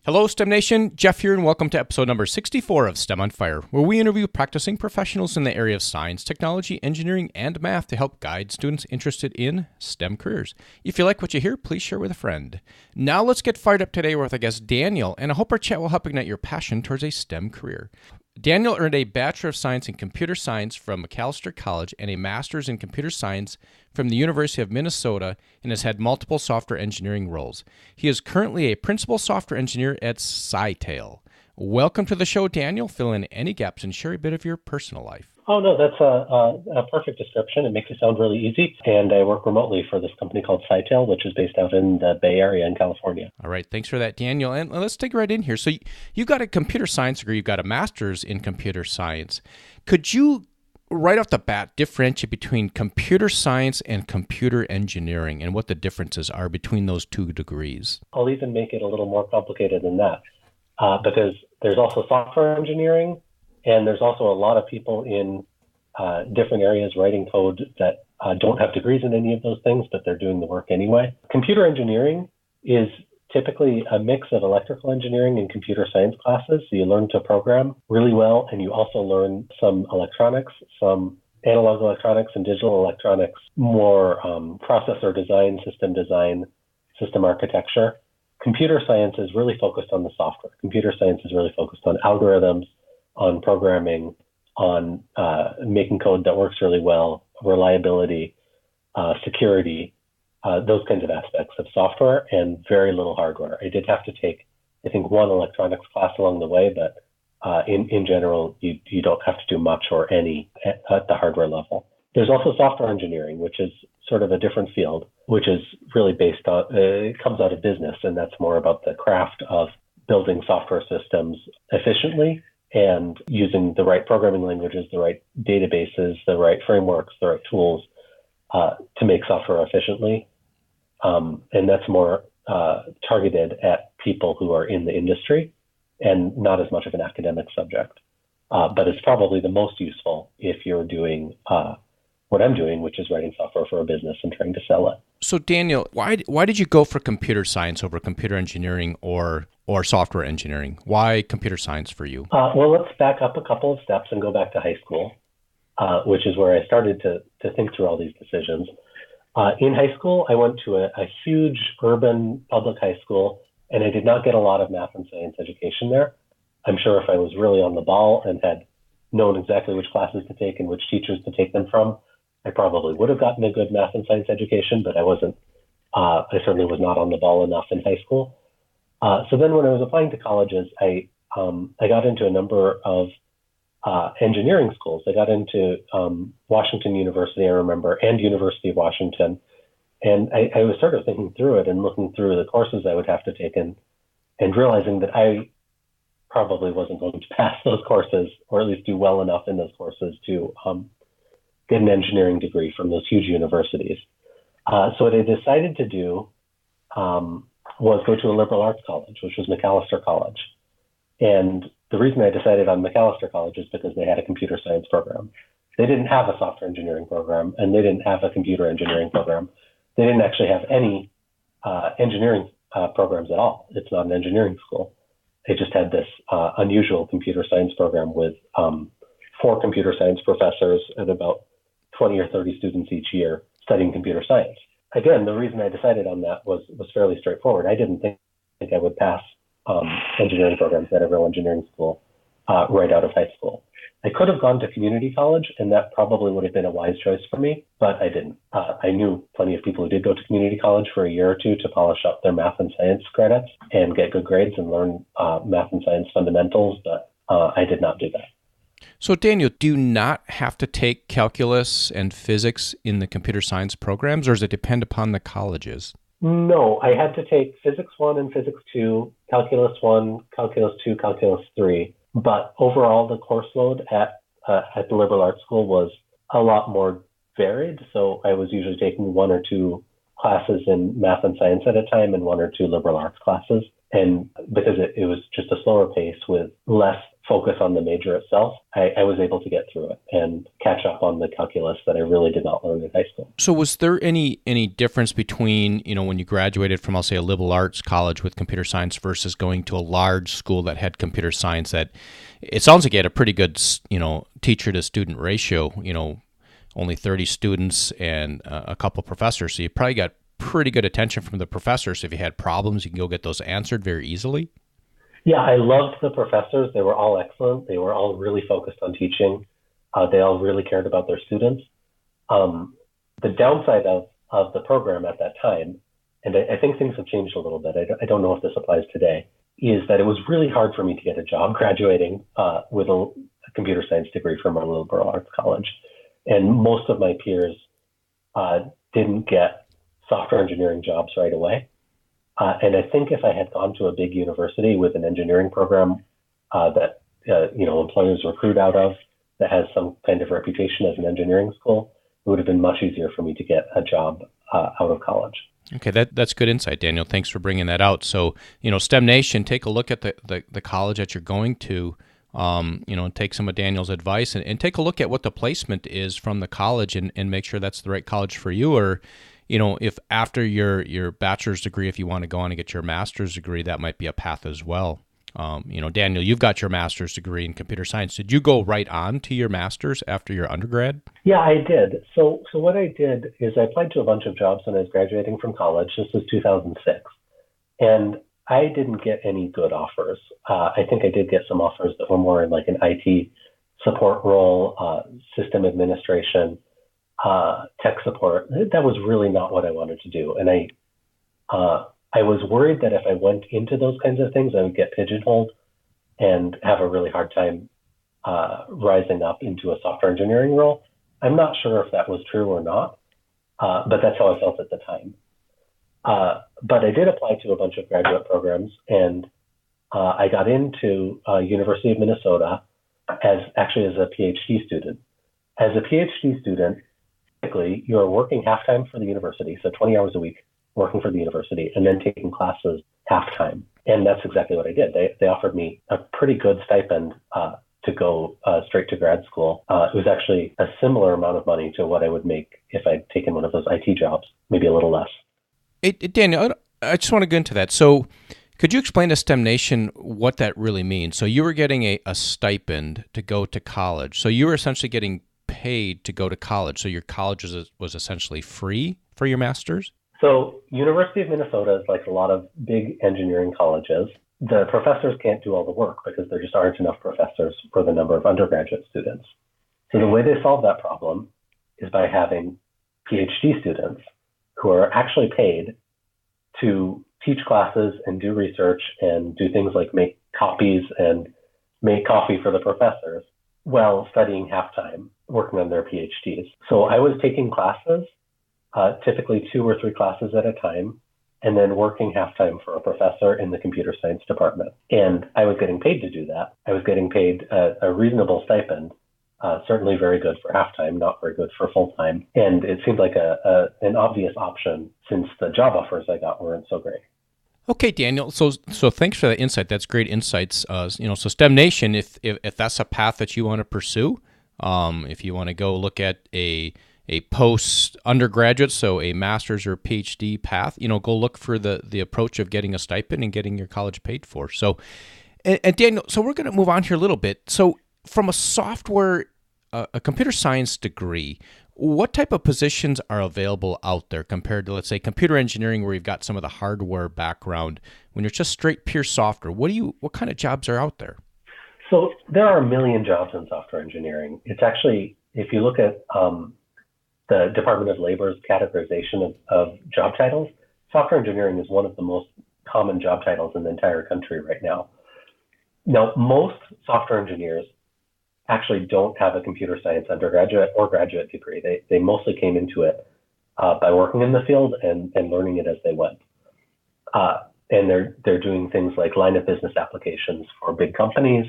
Hello, STEM Nation. Jeff here, and welcome to episode number 64 of STEM on Fire, where we interview practicing professionals in the area of science, technology, engineering, and math to help guide students interested in STEM careers. If you like what you hear, please share with a friend. Now let's get fired up today with our guest Daniel, and I hope our chat will help ignite your passion towards a STEM career. Daniel earned a Bachelor of Science in Computer Science from Macalester College and a Master's in Computer Science from the University of Minnesota and has had multiple software engineering roles. He is currently a principal software engineer at Scytale. Welcome to the show, Daniel. Fill in any gaps and share a bit of your personal life. Oh, no, that's a perfect description. It makes it sound really easy. And I work remotely for this company called Scytale, which is based out in the Bay Area in California. All right. Thanks for that, Daniel. And let's take it right in here. So you've got a computer science degree. You've got a master's in computer science. Could you, right off the bat, differentiate between computer science and computer engineering and what the differences are between those two degrees? I'll even make it a little more complicated than that because there's also software engineering. And there's also a lot of people in different areas writing code that don't have degrees in any of those things, but they're doing the work anyway. Computer engineering is typically a mix of electrical engineering and computer science classes. So you learn to program really well, and you also learn some electronics, some analog electronics and digital electronics, more processor design, system architecture. Computer science is really focused on the software. Computer science is really focused on algorithms, on programming, on making code that works really well, reliability, security, those kinds of aspects of software, and very little hardware. I did have to take, I think, one electronics class along the way, but in general, you don't have to do much or any at the hardware level. There's also software engineering, which is sort of a different field, which is really based on, it comes out of business, and that's more about the craft of building software systems efficiently and using the right programming languages, the right databases, the right frameworks, the right tools to make software efficiently. And that's more targeted at people who are in the industry and not as much of an academic subject. But it's probably the most useful if you're doing what I'm doing, which is writing software for a business and trying to sell it. So Daniel, why did you go for computer science over computer engineering or software engineering? Why computer science for you? Well, let's back up a couple of steps and go back to high school, which is where I started to think through all these decisions. In high school, I went to a huge urban public high school, and I did not get a lot of math and science education there. I'm sure if I was really on the ball and had known exactly which classes to take and which teachers to take them from, I probably would have gotten a good math and science education, but I wasn't. I certainly was not on the ball enough in high school. So then when I was applying to colleges, I got into a number of engineering schools. I got into Washington University, I remember, and University of Washington. And I was sort of thinking through it and looking through the courses I would have to take and realizing that I probably wasn't going to pass those courses, or at least do well enough in those courses to get an engineering degree from those huge universities. So what I decided to do was go to a liberal arts college, which was Macalester College. And the reason I decided on Macalester College is because they had a computer science program. They didn't have a software engineering program, and they didn't have a computer engineering program. They didn't actually have any engineering programs at all. It's not an engineering school. They just had this unusual computer science program with 4 computer science professors and about 20 or 30 students each year studying computer science. Again, the reason I decided on that was fairly straightforward. I didn't think I would pass engineering programs at a real engineering school right out of high school. I could have gone to community college, and that probably would have been a wise choice for me, but I didn't. I knew plenty of people who did go to community college for a year or two to polish up their math and science credits and get good grades and learn math and science fundamentals, but I did not do that. So Daniel, do you not have to take calculus and physics in the computer science programs, or does it depend upon the colleges? No, I had to take Physics 1 and Physics 2, Calculus 1, Calculus 2, Calculus 3. But overall, the course load at the liberal arts school was a lot more varied. So I was usually taking 1 or 2 classes in math and science at a time and 1 or 2 liberal arts classes. And because it was just a slower pace with less focus on the major itself, I was able to get through it and catch up on the calculus that I really did not learn in high school. So was there any difference between, when you graduated from, I'll say, a liberal arts college with computer science versus going to a large school that had computer science that it sounds like you had a pretty good, teacher to student ratio, only 30 students and a couple professors. So you probably got pretty good attention from the professors. If you had problems, you can go get those answered very easily. Yeah, I loved the professors. They were all excellent. They were all really focused on teaching. They all really cared about their students. The downside of the program at that time, and I think things have changed a little bit, I don't know if this applies today, is that it was really hard for me to get a job graduating with a computer science degree from a liberal arts college. And most of my peers didn't get software engineering jobs right away. And I think if I had gone to a big university with an engineering program that employers recruit out of, that has some kind of reputation as an engineering school, it would have been much easier for me to get a job out of college. Okay, that's good insight, Daniel. Thanks for bringing that out. So, STEM Nation, take a look at the college that you're going to, and take some of Daniel's advice and take a look at what the placement is from the college and make sure that's the right college for you. Or, if after your bachelor's degree, if you want to go on and get your master's degree, that might be a path as well. Daniel, you've got your master's degree in computer science. Did you go right on to your master's after your undergrad? Yeah, I did. So what I did is I applied to a bunch of jobs when I was graduating from college. This was 2006. And I didn't get any good offers. I think I did get some offers that were more in like an IT support role, system administration, tech support. That was really not what I wanted to do. And I was worried that if I went into those kinds of things, I would get pigeonholed and have a really hard time rising up into a software engineering role. I'm not sure if that was true or not, but that's how I felt at the time. But I did apply to a bunch of graduate programs, and I got into University of Minnesota as a PhD student. As a PhD student, typically you're working half-time for the university, so 20 hours a week working for the university, and then taking classes half-time. And that's exactly what I did. They offered me a pretty good stipend to go straight to grad school. It was actually a similar amount of money to what I would make if I'd taken one of those IT jobs, maybe a little less. Daniel, I just want to go into that. So could you explain to STEM Nation what that really means? So you were getting a stipend to go to college. So you were essentially getting paid to go to college. So your college was essentially free for your master's? So University of Minnesota is like a lot of big engineering colleges. The professors can't do all the work because there just aren't enough professors for the number of undergraduate students. So the way they solve that problem is by having PhD students who are actually paid to teach classes and do research and do things like make copies and make coffee for the professors while studying half-time, working on their PhDs. So I was taking classes, typically 2 or 3 classes at a time, and then working half-time for a professor in the computer science department. And I was getting paid to do that. I was getting paid a reasonable stipend, certainly very good for half-time, not very good for full-time. And it seemed like an obvious option since the job offers I got weren't so great. Okay, Daniel. So thanks for that insight. That's great insights. So STEM Nation, if that's a path that you want to pursue, if you want to go look at a post undergraduate, so a master's or PhD path, go look for the approach of getting a stipend and getting your college paid for. So, and Daniel, so we're going to move on here a little bit. So from a computer science degree, what type of positions are available out there compared to, let's say, computer engineering, where you've got some of the hardware background? When you're just straight pure software, what kind of jobs are out there? So there are a million jobs in software engineering. It's actually, if you look at the Department of Labor's categorization of job titles, software engineering is one of the most common job titles in the entire country right now. Now, most software engineers actually don't have a computer science undergraduate or graduate degree. They mostly came into it by working in the field and learning it as they went. And they're doing things like line of business applications for big companies,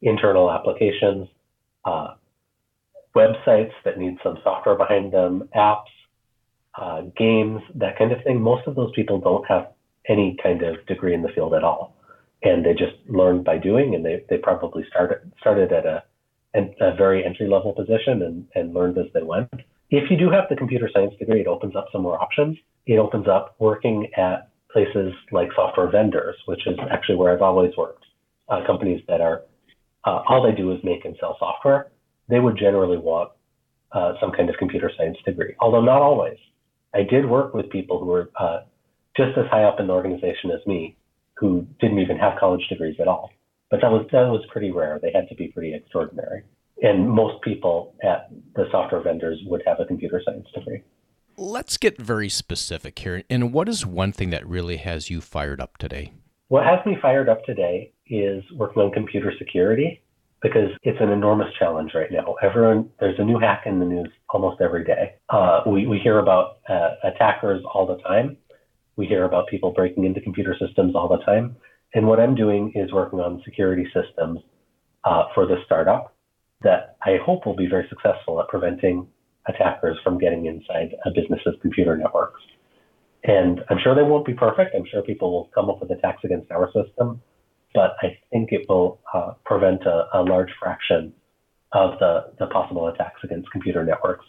internal applications, websites that need some software behind them, apps, games, that kind of thing. Most of those people don't have any kind of degree in the field at all. and they just learned by doing, and they probably started at a very entry level position and learned as they went. If you do have the computer science degree, it opens up some more options. It opens up working at places like software vendors, which is actually where I've always worked. Companies that are all they do is make and sell software. They would generally want some kind of computer science degree, although not always. I did work with people who were just as high up in the organization as me, who didn't even have college degrees at all. But that was pretty rare. They had to be pretty extraordinary. And most people at the software vendors would have a computer science degree. Let's get very specific here. And what is one thing that really has you fired up today? What has me fired up today is working on computer security, because it's an enormous challenge right now. There's a new hack in the news almost every day. We hear about attackers all the time. We hear about people breaking into computer systems all the time. And what I'm doing is working on security systems for this startup that I hope will be very successful at preventing attackers from getting inside a business's computer networks. And I'm sure they won't be perfect. I'm sure people will come up with attacks against our system, but I think it will prevent a large fraction of the possible attacks against computer networks.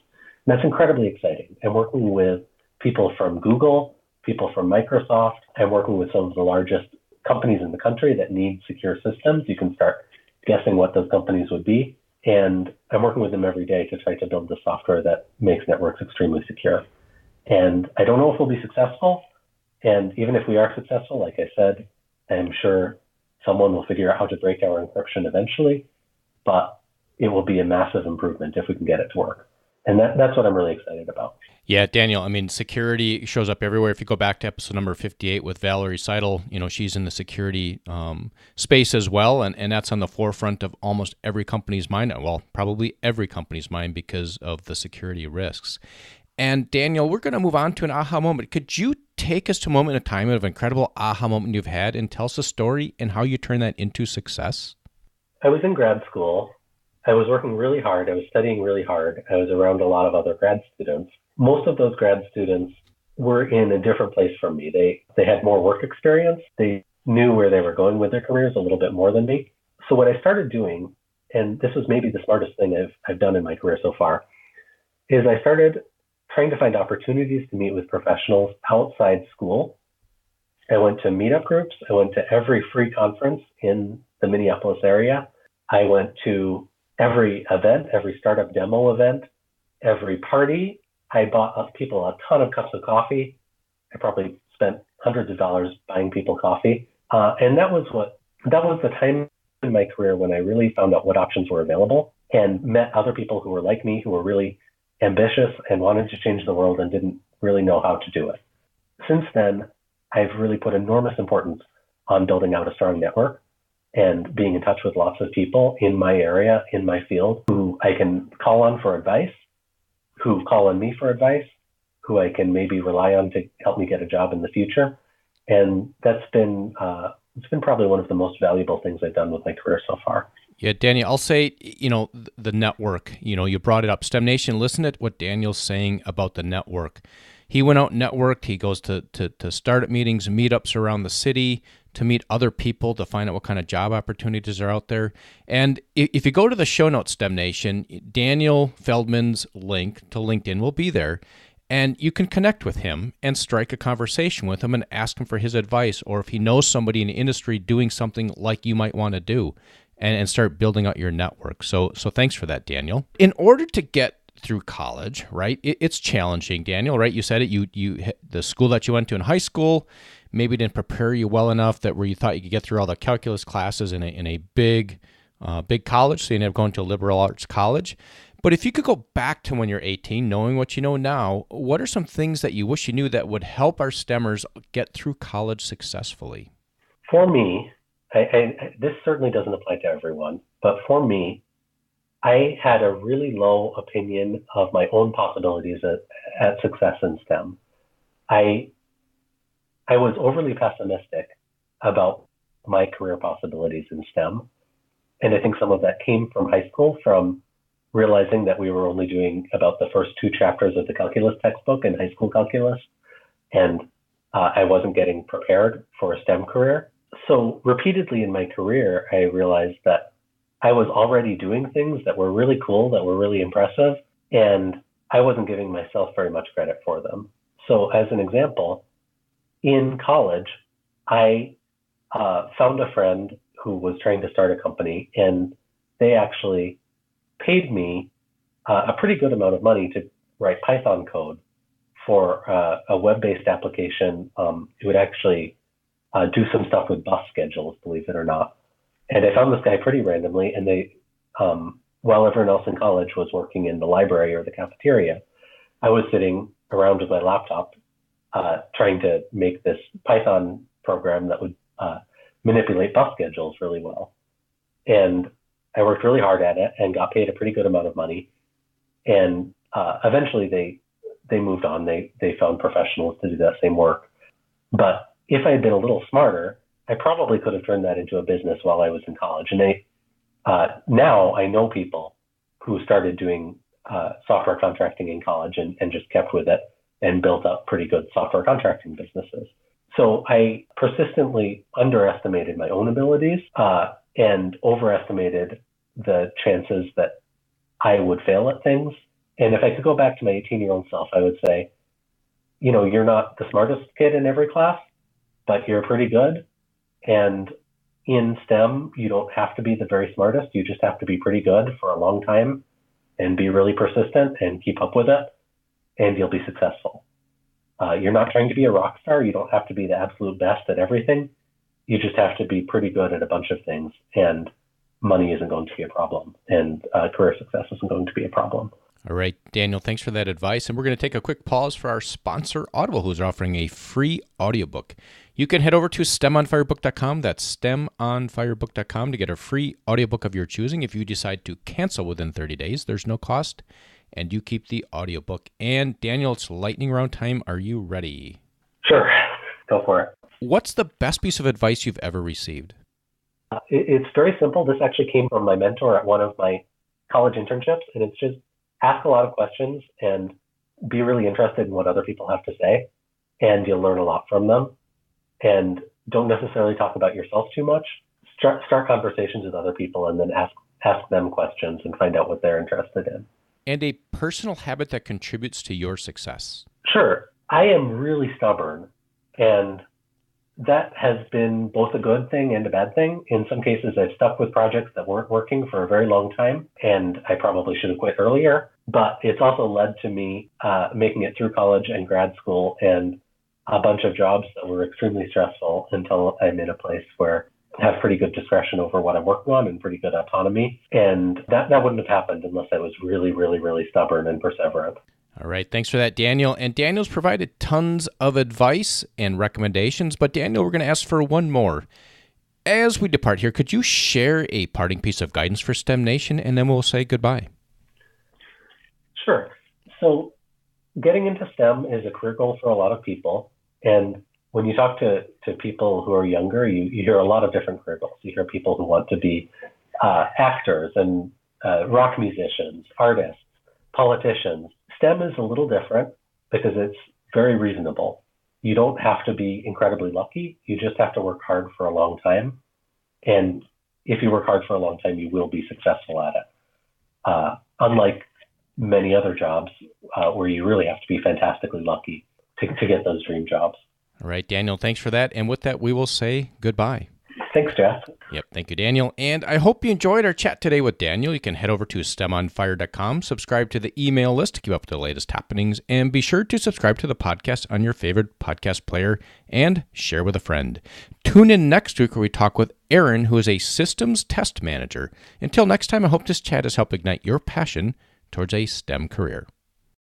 And that's incredibly exciting. I'm working with people from Google, people from Microsoft. I'm working with some of the largest companies in the country that need secure systems. You can start guessing what those companies would be. And I'm working with them every day to try to build the software that makes networks extremely secure. And I don't know if we'll be successful. And even if we are successful, like I said, I'm sure someone will figure out how to break our encryption eventually, but it will be a massive improvement if we can get it to work. And that's what I'm really excited about. Yeah, Daniel, I mean, security shows up everywhere. If you go back to episode number 58 with Valerie Scytale, she's in the security space as well, and that's on the forefront of almost every company's mind. Well, probably every company's mind because of the security risks. And Daniel, we're going to move on to an aha moment. Could you take us to a moment in time of an incredible aha moment you've had and tell us a story and how you turn that into success? I was in grad school. I was working really hard. I was studying really hard. I was around a lot of other grad students. Most of those grad students were in a different place from me. They had more work experience. They knew where they were going with their careers a little bit more than me. So what I started doing, and this was maybe the smartest thing I've done in my career so far, is I started trying to find opportunities to meet with professionals outside school. I went to meetup groups. I went to every free conference in the Minneapolis area. I went to every event, every startup demo event, every party. I bought people a ton of cups of coffee. I probably spent hundreds of dollars buying people coffee. And that was the time in my career when I really found out what options were available and met other people who were like me, who were really ambitious and wanted to change the world and didn't really know how to do it. Since then, I've really put enormous importance on building out a strong network and being in touch with lots of people in my area, in my field, who I can call on for advice, who call on me for advice, who I can maybe rely on to help me get a job in the future. And that's been it's been probably one of the most valuable things I've done with my career so far. Yeah, Daniel, I'll say, the network, you brought it up. STEM Nation, listen to what Daniel's saying about the network. He went out and networked. He goes to startup meetings, meetups around the city to meet other people to find out what kind of job opportunities are out there. And if you go to the show notes, STEM Nation, Daniel Feldman's link to LinkedIn will be there. And you can connect with him and strike a conversation with him and ask him for his advice, or if he knows somebody in the industry doing something like you might want to do, and start building out your network. So thanks for that, Daniel. In order to get through college, right, it's challenging, Daniel, right? You said it, the school that you went to in high school maybe didn't prepare you well enough that where you thought you could get through all the calculus classes in a big college, so you ended up going to a liberal arts college. But if you could go back to when you're 18, knowing what you know now, what are some things that you wish you knew that would help our STEMers get through college successfully? For me, this certainly doesn't apply to everyone, but for me, I had a really low opinion of my own possibilities at success in STEM. I was overly pessimistic about my career possibilities in STEM. And I think some of that came from high school, from realizing that we were only doing about the first 2 chapters of the calculus textbook in high school calculus. And I wasn't getting prepared for a STEM career. So repeatedly in my career, I realized that I was already doing things that were really cool, that were really impressive, and I wasn't giving myself very much credit for them. So as an example, in college, I found a friend who was trying to start a company, and they actually paid me a pretty good amount of money to write Python code for a web-based application. It would actually do some stuff with bus schedules, believe it or not. And I found this guy pretty randomly, and they, while everyone else in college was working in the library or the cafeteria, I was sitting around with my laptop trying to make this Python program that would manipulate bus schedules really well. And I worked really hard at it and got paid a pretty good amount of money. And eventually they moved on. They found professionals to do that same work. But if I had been a little smarter, I probably could have turned that into a business while I was in college. And now I know people who started doing software contracting in college and just kept with it and built up pretty good software contracting businesses. So I persistently underestimated my own abilities and overestimated the chances that I would fail at things. And if I could go back to my 18-year-old self, I would say, you're not the smartest kid in every class, but you're pretty good. And in STEM, you don't have to be the very smartest. You just have to be pretty good for a long time and be really persistent and keep up with it, and you'll be successful. You're not trying to be a rock star. You don't have to be the absolute best at everything. You just have to be pretty good at a bunch of things, and money isn't going to be a problem, and career success isn't going to be a problem. All right, Daniel, thanks for that advice. And we're going to take a quick pause for our sponsor, Audible, who's offering a free audiobook. You can head over to STEMOnFireBook.com. That's STEMOnFireBook.com to get a free audiobook of your choosing. If you decide to cancel within 30 days, there's no cost, and you keep the audiobook. And Daniel, it's lightning round time. Are you ready? Sure. Go for it. What's the best piece of advice you've ever received? It's very simple. This actually came from my mentor at one of my college internships, and it's just ask a lot of questions and be really interested in what other people have to say, and you'll learn a lot from them. And don't necessarily talk about yourself too much. Start conversations with other people and then ask them questions and find out what they're interested in. And a personal habit that contributes to your success. Sure. I am really stubborn, and that has been both a good thing and a bad thing. In some cases, I've stuck with projects that weren't working for a very long time, and I probably should have quit earlier. But it's also led to me making it through college and grad school and a bunch of jobs that were extremely stressful until I'm in a place where I have pretty good discretion over what I'm working on and pretty good autonomy. And that wouldn't have happened unless I was really, really, really stubborn and perseverant. All right. Thanks for that, Daniel. And Daniel's provided tons of advice and recommendations. But Daniel, we're going to ask for one more. As we depart here, could you share a parting piece of guidance for STEM Nation, and then we'll say goodbye? Sure. So getting into STEM is a career goal for a lot of people. And when you talk to people who are younger, you hear a lot of different career goals. You hear people who want to be actors and rock musicians, artists, politicians. STEM is a little different because it's very reasonable. You don't have to be incredibly lucky. You just have to work hard for a long time. And if you work hard for a long time, you will be successful at it. Unlike many other jobs where you really have to be fantastically lucky to get those dream jobs. All right, Daniel, thanks for that. And with that, we will say goodbye. Thanks, Jeff. Yep, thank you, Daniel. And I hope you enjoyed our chat today with Daniel. You can head over to STEMOnFire.com, subscribe to the email list to keep up with the latest happenings, and be sure to subscribe to the podcast on your favorite podcast player and share with a friend. Tune in next week where we talk with Aaron, who is a systems test manager. Until next time, I hope this chat has helped ignite your passion towards a STEM career.